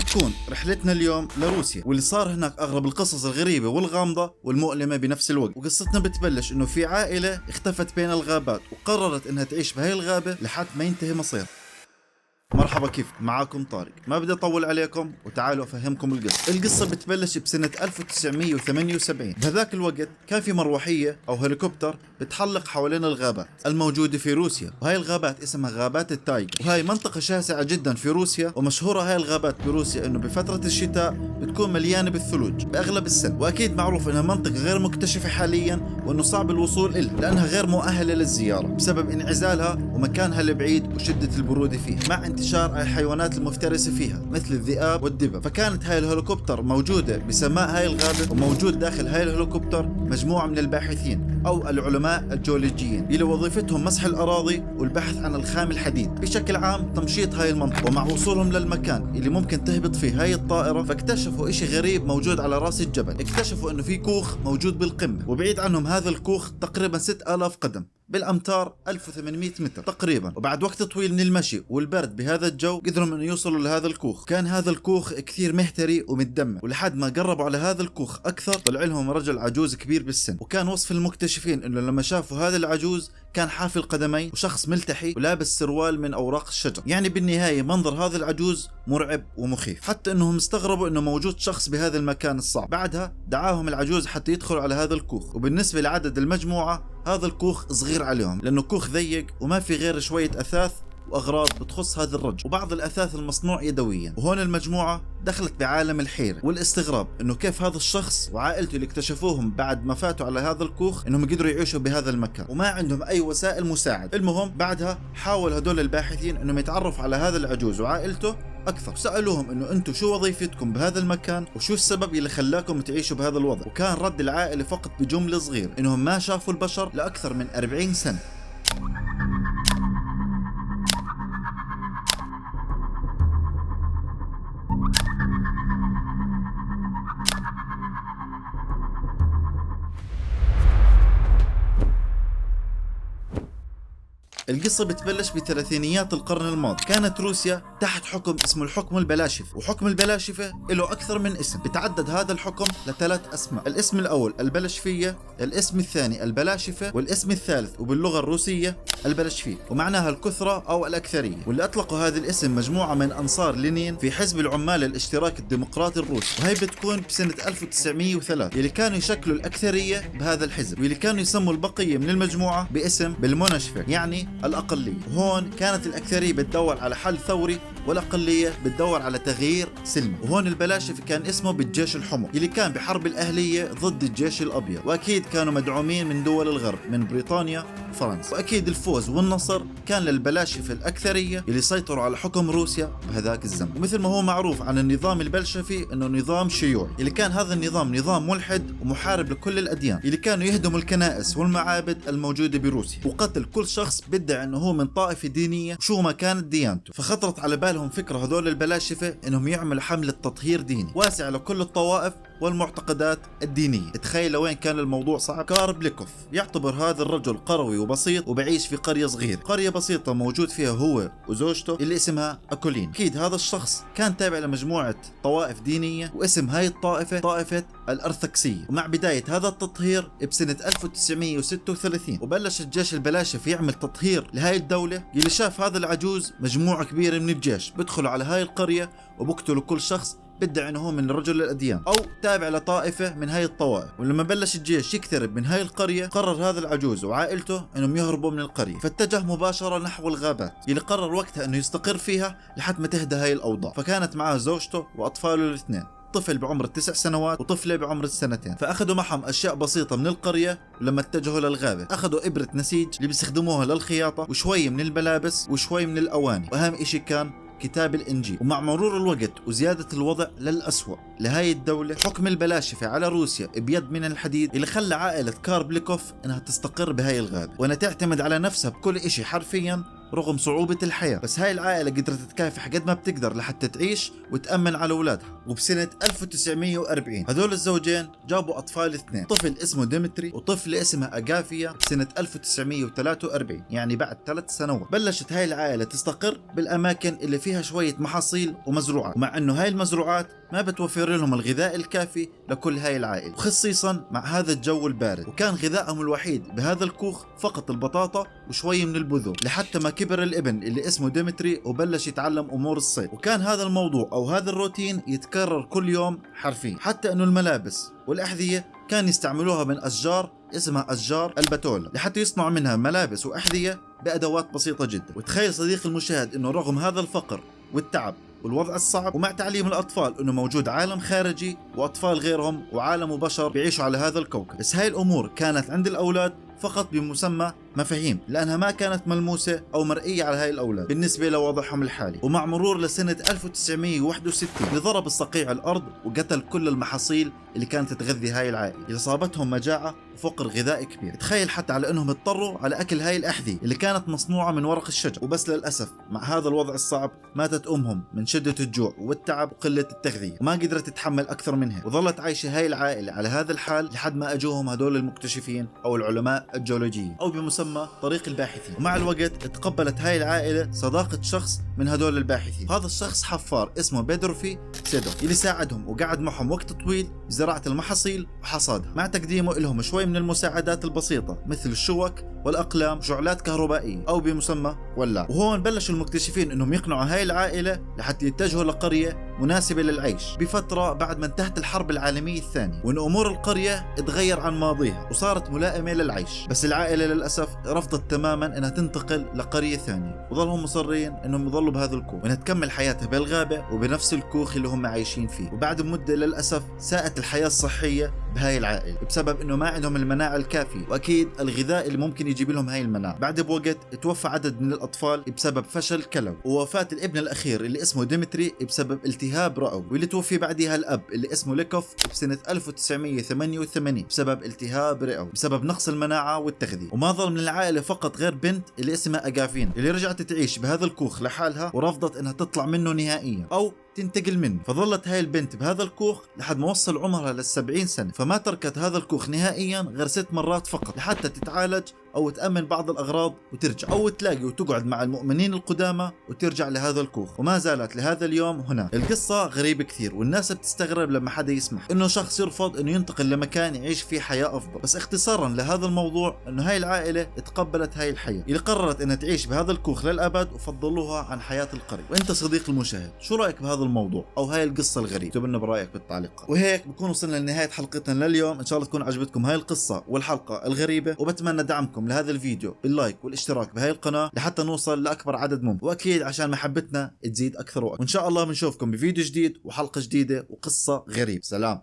راح تكون رحلتنا اليوم لروسيا واللي صار هناك اغرب القصص الغريبة والغامضة والمؤلمة بنفس الوقت. وقصتنا بتبلش انه في عائلة اختفت بين الغابات وقررت انها تعيش بهاي الغابة لحد ما ينتهي مصيرها. مرحبا، كيفكم؟ معاكم طارق. ما بدي اطول عليكم وتعالوا افهمكم القصة بتبلش بسنة 1978. بهذاك الوقت كان في مروحية او هليكوبتر بتحلق حوالين الغابات الموجودة في روسيا، وهاي الغابات اسمها غابات التايجر، وهاي منطقة شاسعة جدا في روسيا، ومشهورة هاي الغابات بروسيا انه بفترة الشتاء بتكون مليانة بالثلوج باغلب السنة، واكيد معروف انها منطقة غير مكتشفة حاليا وانه صعب الوصول إلها لانها غير مؤهلة للزيارة بسبب انعزالها ومكانها البعيد وشدة البرودة فيها مع انتشار الحيوانات المفترسة فيها مثل الذئاب والدبب. فكانت هاي الهليكوبتر موجودة بسماء هاي الغابة، وموجود داخل هاي الهليكوبتر مجموعة من الباحثين أو العلماء الجيولوجيين اللي وظيفتهم مسح الأراضي والبحث عن الخام الحديد، بشكل عام تمشيط هاي المنطقة. ومع وصولهم للمكان اللي ممكن تهبط فيه هاي الطائرة فاكتشفوا إشي غريب موجود على راس الجبل. اكتشفوا إنه في كوخ موجود بالقمة، وبعيد عنهم هذا الكوخ تقريبا 6000 قدم بالأمتار 1800 متر تقريبا. وبعد وقت طويل من المشي والبرد بهذا الجو قدروا انه يوصلوا لهذا الكوخ. كان هذا الكوخ كثير مهتري ومتدمر، ولحد ما قربوا على هذا الكوخ اكثر طلع لهم رجل عجوز كبير بالسن. وكان وصف المكتشفين انه لما شافوا هذا العجوز كان حافي القدمين وشخص ملتحي ولابس سروال من اوراق الشجر. يعني بالنهاية منظر هذا العجوز مرعب ومخيف، حتى انهم استغربوا انه موجود شخص بهذا المكان الصعب. بعدها دعاهم العجوز حتى يدخلوا على هذا الكوخ. وبالنسبة لعدد المجموعة هذا الكوخ صغير عليهم لانه كوخ ضيق وما في غير شوية اثاث واغراض بتخص هذا الرجل وبعض الاثاث المصنوع يدويا. وهون المجموعة دخلت بعالم الحيرة والاستغراب انه كيف هذا الشخص وعائلته اللي اكتشفوهم بعد ما فاتوا على هذا الكوخ انهم قدروا يعيشوا بهذا المكان وما عندهم اي وسائل مساعدة. المهم بعدها حاول هدول الباحثين انهم يتعرفوا على هذا العجوز وعائلته اكثر. سألوهم انه انتم شو وظيفتكم بهذا المكان وشو السبب اللي خلاكم تعيشوا بهذا الوضع. وكان رد العائلة فقط بجملة صغيرة انهم ما شافوا البشر لاكثر من 40 سنة. القصة بتبلش بثلاثينيات القرن الماضي. كانت روسيا تحت حكم اسمه الحكم البلاشفي، وحكم البلاشفة له أكثر من اسم. بتعدد هذا الحكم لثلاث أسماء: الاسم الأول البلشفية، الاسم الثاني البلاشفة، والاسم الثالث وباللغة الروسية البلشفيك، ومعناها الكثرة أو الأكثرية. واللي أطلقوا هذا الاسم مجموعة من أنصار لينين في حزب العمال الاشتراك الديمقراطي الروسي، وهي بتكون بسنة 1903، اللي كانوا يشكلوا الأكثرية بهذا الحزب، واللي كانوا يسموا البقية من المجموعة باسم بالمونشفيك يعني الأقلية. وهون كانت الأكثرية بتدور على حل ثوري والأقلية بتدور على تغيير سلمي. وهون البلاشفي كان اسمه بالجيش الحمر اللي كان بحرب الأهلية ضد الجيش الأبيض، وأكيد كانوا مدعومين من دول الغرب من بريطانيا وفرنسا. وأكيد الفوز والنصر كان للبلاشفة الأكثرية اللي سيطروا على حكم روسيا بهذاك الزمن. ومثل ما هو معروف عن النظام البلشفي انه نظام شيوعي، اللي كان هذا النظام نظام ملحد ومحارب لكل الأديان، اللي كانوا يهدموا الكنائس والمعابد الموجودة بروسيا وقتل كل شخص بدعي انه هو من طائفة دينية وشو ما كانت ديانته. فخطرت على بالهم فكرة هذول البلاشفة انهم يعملوا حملة تطهير ديني واسع لكل الطوائف والمعتقدات الدينية. تخيل وين كان الموضوع صعب. كاربليكوف يعتبر هذا الرجل قروي وبسيط وبعيش في قرية صغيرة، قرية بسيطة موجود فيها هو وزوجته اللي اسمها أكولين. أكيد هذا الشخص كان تابع لمجموعة طوائف دينية واسم هاي الطائفة طائفة الأرثكسية. ومع بداية هذا التطهير بسنة 1936 وبلش الجيش البلاشفي يعمل تطهير لهاي الدولة، اللي شاف هذا العجوز مجموعة كبيرة من الجيش بدخلوا على هاي القرية وبقتلوا كل شخص بدعي انه هو من رجل الاديان او تابع لطائفه من هاي الطوائف. ولما بلش الجيش يقترب من هاي القريه قرر هذا العجوز وعائلته انهم يهربوا من القريه، فاتجه مباشره نحو الغابات اللي قرر وقتها انه يستقر فيها لحد ما تهدى هاي الاوضاع. فكانت معه زوجته واطفاله الاثنين، طفل بعمر 9 سنوات وطفلة بعمر 2 فأخذوا معهم أشياء بسيطة من القرية. ولما اتجهوا للغابة أخذوا إبرة نسيج اللي بيستخدموها للخياطة وشوي من الملابس وشوي من الأواني، وأهم إشي كان كتاب الإنجيل. ومع مرور الوقت وزيادة الوضع للأسوأ لهاي الدولة حكم البلاشفة على روسيا بيد من الحديد، اللي خلى عائلة كاربليكوف إنها تستقر بهاي الغابة وأنها تعتمد على نفسها بكل إشي حرفيا رغم صعوبة الحياة. بس هاي العائلة قدرت تكافح قد ما بتقدر لحتى تعيش وتأمن على أولادها. وبسنة 1940 هذول الزوجين جابوا أطفال اثنين، طفل اسمه ديمتري وطفلة اسمها أغافيا بسنة 1943، يعني بعد 3 سنوات. بلشت هاي العائلة تستقر بالأماكن اللي فيها شوية محاصيل ومزروعات، ومع أنه هاي المزروعات ما بتوفر لهم الغذاء الكافي لكل هاي العائلة، وخصيصا مع هذا الجو البارد. وكان غذائهم الوحيد بهذا الكوخ فقط البطاطا وشوي من البذور، لحتى ما كبر الابن اللي اسمه ديمتري وبلش يتعلم امور الصيد. وكان هذا الموضوع او هذا الروتين يتكرر كل يوم حرفيا، حتى انه الملابس والاحذية كان يستعملوها من اشجار اسمها اشجار البتولا، لحتى يصنعوا منها ملابس واحذية بادوات بسيطة جدا. وتخيل صديقي المشاهد انه رغم هذا الفقر والتعب والوضع الصعب، ومع تعليم الأطفال أنه موجود عالم خارجي وأطفال غيرهم وعالم وبشر بيعيشوا على هذا الكوكب، بس هاي الأمور كانت عند الأولاد فقط بمسمى مفاهيم، لأنها ما كانت ملموسة أو مرئية على هاي الأولاد بالنسبة لوضعهم الحالي. ومع مرور لسنة 1961 ضرب الصقيع الأرض وقتل كل المحاصيل اللي كانت تغذي هاي العائلة، اللي صابتهم مجاعة وفقر غذائي كبير. تخيل حتى على أنهم اضطروا على أكل هاي الأحذية اللي كانت مصنوعة من ورق الشجر. وبس للأسف مع هذا الوضع الصعب ماتت أمهم من شدة الجوع والتعب وقلة التغذية، وما قدرت تتحمل أكثر منها، وظلت عايشة هاي العائلة على هذا الحال لحد ما أجوهم هدول المكتشفين أو العلماء الجيولوجيين أو بمسمى طريق الباحثين. ومع الوقت تقبلت هاي العائلة صداقة شخص من هدول الباحثين. هذا الشخص حفار اسمه بيدروفي سيدو، اللي ساعدهم وقعد معهم وقت طويل بزراعة المحاصيل وحصادها، مع تقديمه لهم شوي من المساعدات البسيطة مثل الشوك والأقلام وشعلات كهربائية أو بمسمى ولاعة. وهون بلشوا المكتشفين انهم يقنعوا هاي العائلة لحتى يتجهوا لقرية مناسبة للعيش بفترة بعد ما انتهت الحرب العالمية الثانية، وان امور القرية اتغير عن ماضيها وصارت ملائمة للعيش. بس العائلة للأسف رفضت تماما انها تنتقل لقرية ثانية، وظلهم مصرين انهم يظلوا بهذا الكوخ وانها تكمل حياتها بالغابة وبنفس الكوخ اللي هم عايشين فيه. وبعد مدة للأسف ساءت الحياة الصحية بهاي العائلة بسبب انه ما عندهم المناعة الكافية، واكيد الغذاء اللي ممكن يجيب لهم هاي المناعة. بعد بوقت توفى عدد من الأطفال بسبب فشل كلوي، ووفاة الابن الأخير اللي اسمه ديمتري بسبب التهاب رئوي، واللي توفي بعدها الأب اللي اسمه ليكوف بسنة 1988 بسبب التهاب رئوي بسبب نقص المناعة والتغذية. وما ظل من العائلة فقط غير بنت اللي اسمها أغافين، اللي رجعت تعيش بهذا الكوخ لحالها ورفضت انها تطلع منه نهائيا او تنتقل منه. فظلت هاي البنت بهذا الكوخ لحد ما وصل عمرها لل70 سنة، فما تركت هذا الكوخ نهائيا غير 6 مرات فقط لحتى تتعالج او تأمن بعض الأغراض وترجع، او تلاقي وتقعد مع المؤمنين القدامى وترجع لهذا الكوخ. وما زالت لهذا اليوم هنا. القصة غريبة كثير والناس بتستغرب لما حدا يسمح انه شخص يرفض انه ينتقل لمكان يعيش فيه حياة افضل. بس اختصارا لهذا الموضوع انه هاي العائلة تقبلت هاي الحياة اللي قررت انها تعيش بهذا الكوخ للأبد وفضلوها عن حياة القرية. وانت صديق المشاهد شو رأيك بهذا الموضوع او هاي القصة الغريبة؟ اكتب لنا برأيك بالتعليقات. وهيك بكون وصلنا لنهاية حلقتنا لليوم. ان شاء الله تكون عجبتكم هاي القصة والحلقة الغريبة، وبتمنى دعمكم لهذا الفيديو باللايك والاشتراك بهاي القناة لحتى نوصل لأكبر عدد ممكن، وأكيد عشان محبتنا تزيد أكثر وأكثر. وإن شاء الله بنشوفكم بفيديو جديد وحلقة جديدة وقصة غريبة. سلام.